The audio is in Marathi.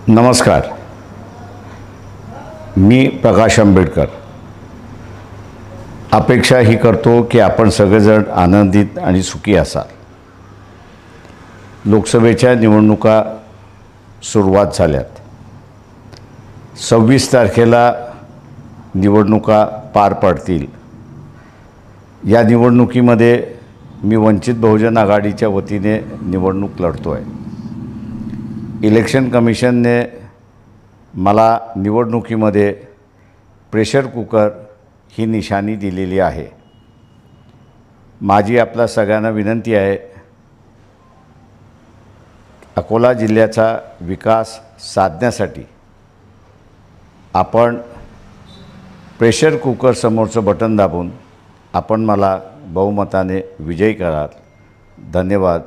नमस्कार. मी प्रकाश आंबेडकर. अपेक्षा ही करतो की आपण सगळेजण आनंदित आणि सुखी असाल. लोकसभेच्या निवडणुका सुरुवात झाल्यात. 26 तारखेला निवडणुका पार पडतील. या निवडणुकीमध्ये मी वंचित बहुजन आघाडीच्या वतीने निवडणूक लढतो आहे. इलेक्शन कमिशनने मला निवडणुकीमध्ये प्रेशर कुकर ही निशाणी दिलेली आहे. माझी आपल्या सगळ्यांना विनंती आहे, अकोला जिल्ह्याचा विकास साधण्यासाठी आपण प्रेशर कुकर समोरचं बटन दाबून आपण मला बहुमताने विजयी कराल. धन्यवाद.